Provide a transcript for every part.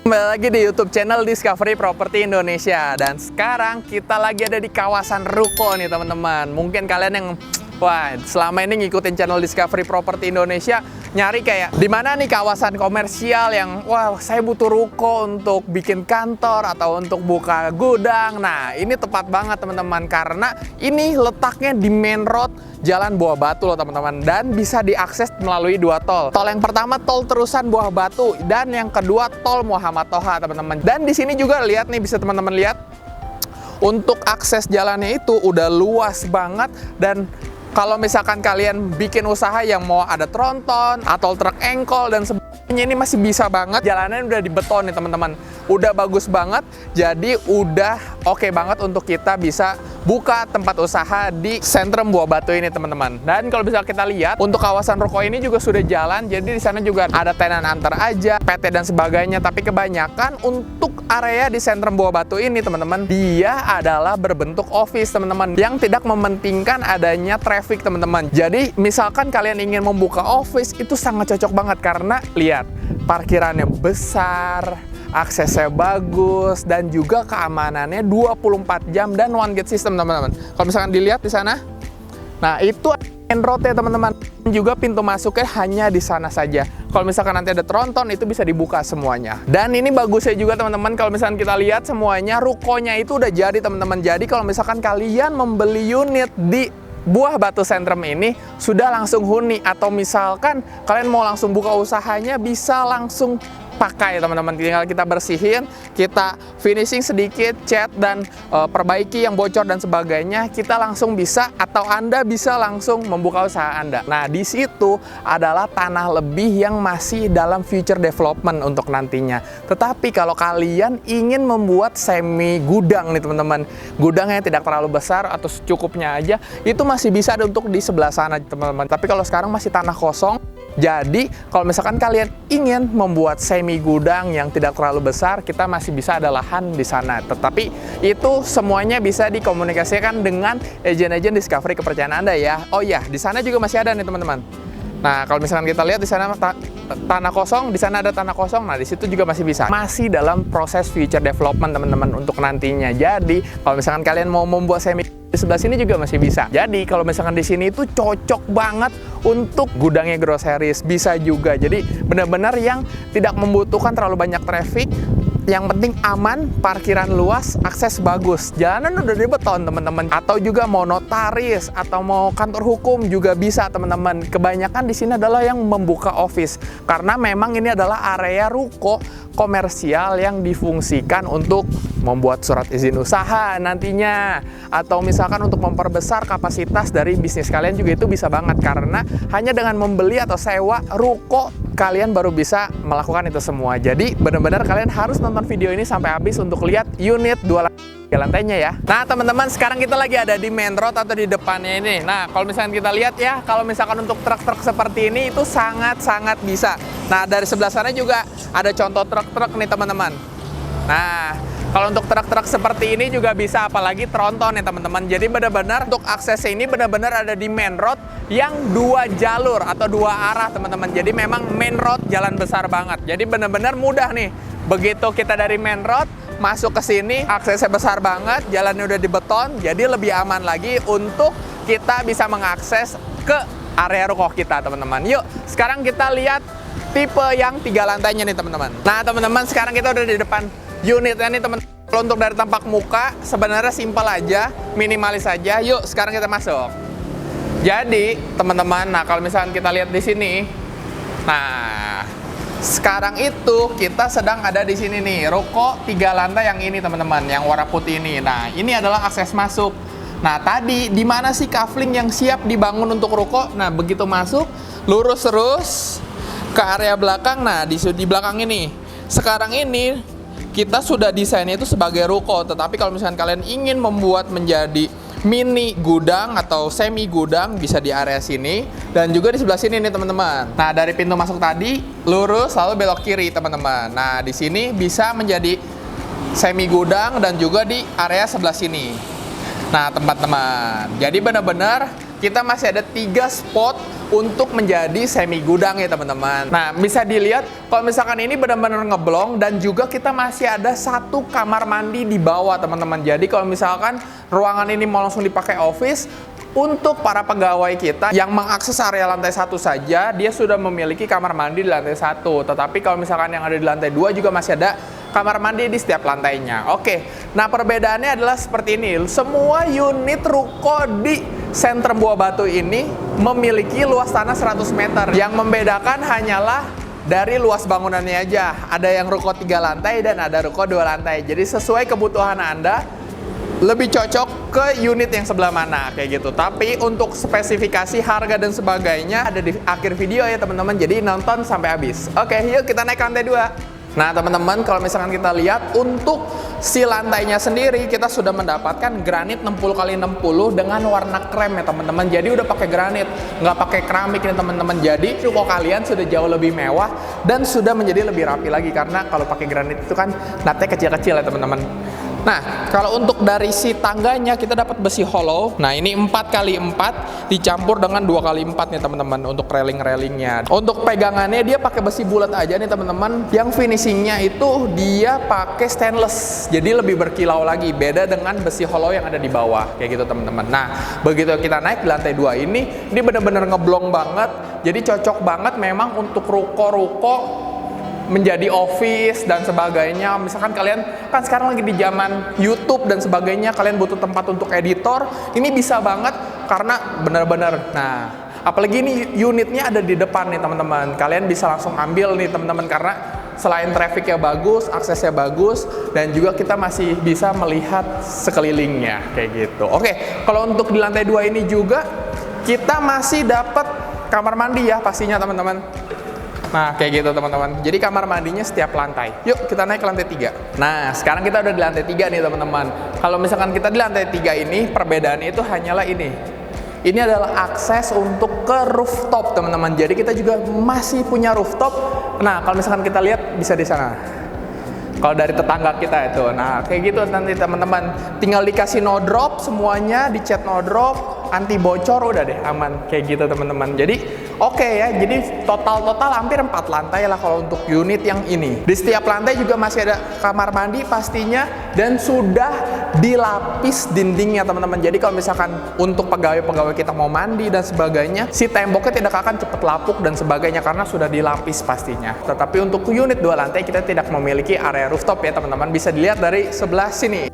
Kembali lagi di YouTube channel Discovery Property Indonesia. Dan sekarang kita lagi ada di kawasan Ruko nih teman-teman. Mungkin kalian yang selama ini ngikutin channel Discovery Property Indonesia nyari kayak di mana nih kawasan komersial yang saya butuh ruko untuk bikin kantor atau untuk buka gudang. Nah, ini tepat banget teman-teman karena ini letaknya di main road Jalan Buah Batu loh teman-teman, dan bisa diakses melalui dua tol. Tol yang pertama tol terusan Buah Batu dan yang kedua tol Muhammad Toha teman-teman. Dan di sini juga lihat nih, bisa teman-teman lihat untuk akses jalannya itu udah luas banget. Dan kalau misalkan kalian bikin usaha yang mau ada tronton atau truk engkol dan sebagainya, ini masih bisa banget. Jalannya udah dibeton nih teman-teman, udah bagus banget. Jadi udah oke banget untuk kita bisa buka tempat usaha di sentrum Buah Batu ini teman-teman. Dan kalau bisa kita lihat untuk kawasan ruko ini juga sudah jalan. Jadi di sana juga ada tenan antar aja, PT dan sebagainya. Tapi kebanyakan untuk area di sentrum Buah Batu ini teman-teman, dia adalah berbentuk office teman-teman, yang tidak mementingkan adanya traffic teman-teman. Jadi misalkan kalian ingin membuka office, itu sangat cocok banget karena lihat parkirannya besar, aksesnya bagus, dan juga keamanannya 24 jam dan one gate system teman-teman. Kalau misalkan dilihat di sana, nah itu main road ya teman-teman. Juga pintu masuknya hanya di sana saja. Kalau misalkan nanti ada tronton, itu bisa dibuka semuanya. Dan ini bagusnya juga teman-teman, kalau misalkan kita lihat semuanya rukonya itu udah jadi teman-teman. Jadi kalau misalkan kalian membeli unit di Buah Batu Sentrum ini sudah langsung huni, atau misalkan kalian mau langsung buka usahanya, bisa langsung pakai teman-teman. Tinggal kita bersihin, kita finishing sedikit, cat dan perbaiki yang bocor dan sebagainya, kita langsung bisa, atau Anda bisa langsung membuka usaha Anda. Nah, di situ adalah tanah lebih yang masih dalam future development untuk nantinya. Tetapi kalau kalian ingin membuat semi gudang nih teman-teman, gudangnya tidak terlalu besar atau secukupnya aja, itu masih bisa untuk di sebelah sana teman-teman. Tapi kalau sekarang masih tanah kosong, jadi kalau misalkan kalian ingin membuat semi gudang yang tidak terlalu besar, kita masih bisa ada lahan di sana. Tetapi itu semuanya bisa dikomunikasikan dengan agen-agen Discovery kepercayaan Anda ya. Oh iya, di sana juga masih ada nih teman-teman. Nah, kalau misalkan kita lihat di sana tanah kosong, di sana ada tanah kosong. Nah, di situ juga masih bisa. Masih dalam proses future development teman-teman untuk nantinya. Jadi, kalau misalkan kalian mau membuat semi di sebelah sini juga masih bisa. Jadi kalau misalkan di sini itu cocok banget untuk gudangnya groceries, bisa juga. Jadi benar-benar yang tidak membutuhkan terlalu banyak traffic. Yang penting aman, parkiran luas, akses bagus. Jalanan udah dibeton teman-teman. Atau juga mau notaris atau mau kantor hukum juga bisa teman-teman. Kebanyakan di sini adalah yang membuka office karena memang ini adalah area ruko komersial yang difungsikan untuk membuat surat izin usaha nantinya, atau misalkan untuk memperbesar kapasitas dari bisnis kalian juga itu bisa banget, karena hanya dengan membeli atau sewa ruko kalian baru bisa melakukan itu semua. Jadi benar-benar kalian harus nonton video ini sampai habis untuk lihat unit 2 lantainya ya. Nah teman-teman, sekarang kita lagi ada di main road atau di depannya ini. Nah kalau misalkan kita lihat ya, kalau misalkan untuk truk-truk seperti ini itu sangat-sangat bisa. Nah dari sebelah sana juga ada contoh truk-truk nih teman-teman. Nah kalau untuk truk-truk seperti ini juga bisa, apalagi tronton ya teman-teman. Jadi benar-benar untuk akses ini benar-benar ada di main road yang 2 jalur atau 2 arah teman-teman. Jadi memang main road jalan besar banget. Jadi benar-benar mudah nih. Begitu kita dari main road masuk ke sini, aksesnya besar banget, jalannya udah dibeton, jadi lebih aman lagi untuk kita bisa mengakses ke area ruko kita teman-teman. Yuk, sekarang kita lihat tipe yang 3 lantainya nih teman-teman. Nah teman-teman, sekarang kita udah di depan unitnya nih teman-teman. Kalau untuk dari tampak muka sebenarnya simpel aja, minimalis aja. Yuk, sekarang kita masuk. Jadi teman-teman, nah kalau misalkan kita lihat di sini, nah sekarang itu kita sedang ada di sini nih, ruko 3 lantai yang ini teman-teman, yang warna putih ini. Nah ini adalah akses masuk. Nah tadi di mana sih kafling yang siap dibangun untuk ruko? Nah begitu masuk, lurus terus ke area belakang. Nah di belakang ini, sekarang ini kita sudah desainnya itu sebagai ruko. Tetapi kalau misalkan kalian ingin membuat menjadi mini gudang atau semi gudang, bisa di area sini dan juga di sebelah sini nih teman-teman. Nah dari pintu masuk tadi lurus lalu belok kiri teman-teman. Nah di sini bisa menjadi semi gudang dan juga di area sebelah sini. Nah teman-teman, jadi benar-benar kita masih ada 3 spot untuk menjadi semi gudang ya teman-teman. Nah, bisa dilihat kalau misalkan ini benar-benar ngeblong, dan juga kita masih ada satu kamar mandi di bawah teman-teman. Jadi kalau misalkan ruangan ini mau langsung dipakai office, untuk para pegawai kita yang mengakses area lantai 1 saja, dia sudah memiliki kamar mandi di lantai 1. Tetapi kalau misalkan yang ada di lantai 2 juga masih ada kamar mandi di setiap lantainya. Oke, nah perbedaannya adalah seperti ini. Semua unit ruko di Sentrum Buah Batu ini memiliki luas tanah 100 meter. Yang membedakan hanyalah dari luas bangunannya aja. Ada yang ruko 3 lantai dan ada ruko 2 lantai. Jadi sesuai kebutuhan Anda, lebih cocok ke unit yang sebelah mana, kayak gitu. Tapi untuk spesifikasi, harga dan sebagainya ada di akhir video ya teman-teman. Jadi nonton sampai habis. Oke, yuk kita naik ke lantai 2. Nah teman-teman, kalau misalkan kita lihat untuk si lantainya sendiri, kita sudah mendapatkan granit 60x60 dengan warna krem ya teman-teman. Jadi udah pakai granit, nggak pakai keramik ya teman-teman. Jadi ruko kalian sudah jauh lebih mewah dan sudah menjadi lebih rapi lagi, karena kalau pakai granit itu kan natnya kecil-kecil ya teman-teman. Nah, kalau untuk dari si tangganya kita dapat besi hollow. Nah, ini 4x4 dicampur dengan 2x4 nih teman-teman untuk railing-railingnya. Untuk pegangannya dia pakai besi bulat aja nih teman-teman. Yang finishingnya itu dia pakai stainless. Jadi lebih berkilau lagi, beda dengan besi hollow yang ada di bawah kayak gitu teman-teman. Nah, begitu kita naik di lantai 2 ini benar-benar ngeblong banget. Jadi cocok banget memang untuk ruko-ruko menjadi office dan sebagainya. Misalkan kalian kan sekarang lagi di zaman YouTube dan sebagainya, kalian butuh tempat untuk editor, ini bisa banget karena benar-benar. Nah, apalagi ini unitnya ada di depan nih teman-teman. Kalian bisa langsung ambil nih teman-teman, karena selain trafficnya bagus, aksesnya bagus, dan juga kita masih bisa melihat sekelilingnya kayak gitu. Oke, kalau untuk di lantai 2 ini juga kita masih dapat kamar mandi ya pastinya teman-teman. Nah, kayak gitu teman-teman. Jadi kamar mandinya setiap lantai. Yuk, kita naik ke lantai 3. Nah, sekarang kita udah di lantai 3 nih teman-teman. Kalau misalkan kita di lantai 3 ini, perbedaannya itu hanyalah ini. Ini adalah akses untuk ke rooftop teman-teman. Jadi kita juga masih punya rooftop. Nah, kalau misalkan kita lihat bisa di sana. Kalau dari tetangga kita itu. Nah, kayak gitu nanti teman-teman. Tinggal dikasih no drop semuanya, dicat no drop, anti bocor, udah deh aman kayak gitu teman-teman. Jadi oke ya, jadi total hampir 4 lantai lah kalau untuk unit yang ini. Di setiap lantai juga masih ada kamar mandi pastinya, dan sudah dilapis dindingnya teman-teman. Jadi kalau misalkan untuk pegawai-pegawai kita mau mandi dan sebagainya, si temboknya tidak akan cepat lapuk dan sebagainya karena sudah dilapis pastinya. Tetapi untuk unit 2 lantai kita tidak memiliki area rooftop ya teman-teman. Bisa dilihat dari sebelah sini.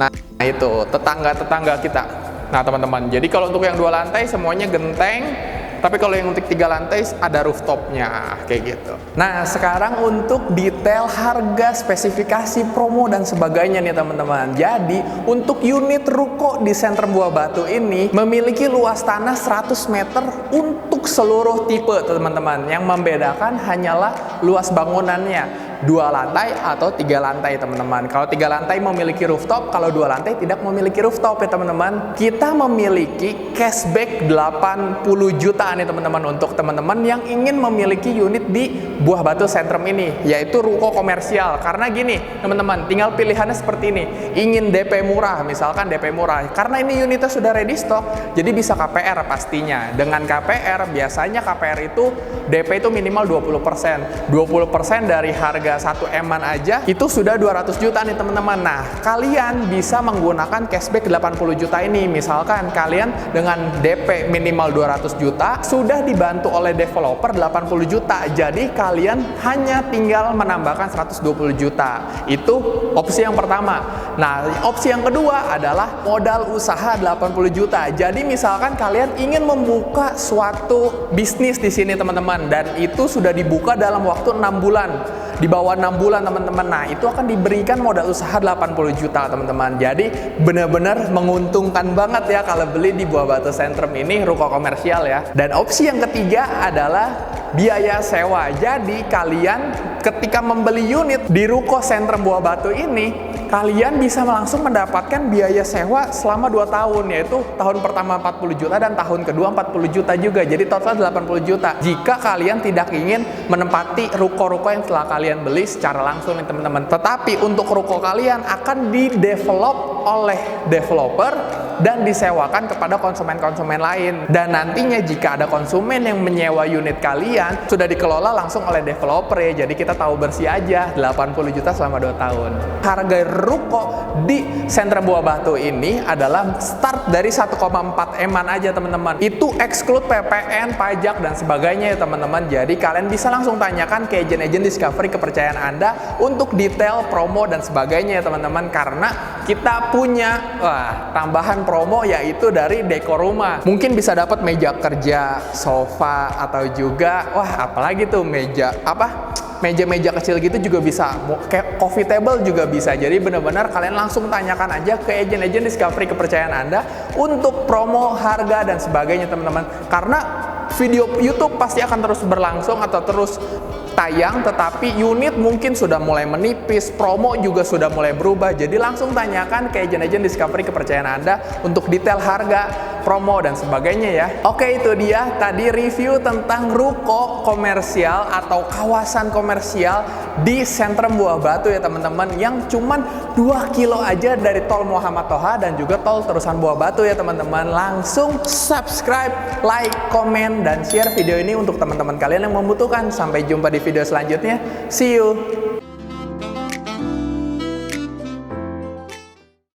Nah itu tetangga-tetangga kita. Nah teman-teman, jadi kalau untuk yang 2 lantai semuanya genteng, tapi kalau yang untuk 3 lantai ada rooftopnya kayak gitu. Nah sekarang untuk detail harga, spesifikasi, promo dan sebagainya nih teman-teman. Jadi untuk unit ruko di Sentrum Buah Batu ini memiliki luas tanah 100 meter untuk seluruh tipe teman-teman. Yang membedakan hanyalah luas bangunannya, 2 lantai atau 3 lantai teman-teman. Kalau 3 lantai memiliki rooftop, kalau 2 lantai tidak memiliki rooftop ya teman-teman. Kita memiliki cashback 80 juta nih teman-teman untuk teman-teman yang ingin memiliki unit di Buah Batu Sentrum ini, yaitu ruko komersial. Karena gini teman-teman, tinggal pilihannya seperti ini. Ingin DP murah, misalkan DP murah, karena ini unitnya sudah ready stock, jadi bisa KPR pastinya. Dengan KPR, biasanya KPR itu DP itu minimal 20%. 20% dari harga 1 M-an aja itu sudah 200 juta nih teman-teman. Nah, kalian bisa menggunakan cashback 80 juta ini. Misalkan kalian dengan DP minimal 200 juta sudah dibantu oleh developer 80 juta. Jadi kalian hanya tinggal menambahkan 120 juta. Itu opsi yang pertama. Nah, opsi yang kedua adalah modal usaha 80 juta. Jadi misalkan kalian ingin membuka suatu bisnis di sini teman-teman, dan itu sudah dibuka dalam waktu 6 bulan. Di bawah 6 bulan teman-teman. Nah, itu akan diberikan modal usaha 80 juta teman-teman. Jadi benar-benar menguntungkan banget ya kalau beli di Buah Batu Sentrum ini, ruko komersial ya. Dan opsi yang ketiga adalah biaya sewa. Jadi kalian ketika membeli unit di ruko Sentrum Buah Batu ini, kalian bisa langsung mendapatkan biaya sewa selama 2 tahun, yaitu tahun pertama 40 juta dan tahun kedua 40 juta juga. Jadi total 80 juta. Jika kalian tidak ingin menempati ruko-ruko yang telah kalian beli secara langsung nih teman-teman. Tetapi untuk ruko kalian akan di-develop oleh developer dan disewakan kepada konsumen-konsumen lain. Dan nantinya jika ada konsumen yang menyewa unit kalian, sudah dikelola langsung oleh developer ya. Jadi kita tahu bersih aja, 80 juta selama 2 tahun. Harga ruko di Sentra Buah Batu ini adalah start dari 1,4 M-an aja teman-teman. Itu exclude PPN, pajak, dan sebagainya ya teman-teman. Jadi kalian bisa langsung tanyakan ke agen-agen Discovery kepercayaan Anda untuk detail promo dan sebagainya ya teman-teman. Karena kita punya tambahan promo yaitu dari dekor rumah. Mungkin bisa dapat meja kerja, sofa, atau juga apalagi tuh meja-meja kecil gitu juga bisa, kayak coffee table juga bisa. Jadi benar-benar kalian langsung tanyakan aja ke agen-agen Discovery kepercayaan Anda untuk promo, harga, dan sebagainya teman-teman. Karena video YouTube pasti akan terus berlangsung atau terus tayang, tetapi unit mungkin sudah mulai menipis, promo juga sudah mulai berubah. Jadi langsung tanyakan ke agen-agen Discovery kepercayaan Anda untuk detail harga, promo, dan sebagainya ya. Oke, itu dia tadi review tentang ruko komersial atau kawasan komersial di Sentrum Buah Batu ya teman-teman, yang cuman 2 kilo aja dari tol Muhammad Toha dan juga tol terusan Buah Batu ya teman-teman. Langsung subscribe, like, komen, dan share video ini untuk teman-teman kalian yang membutuhkan. Sampai jumpa di video selanjutnya. See you!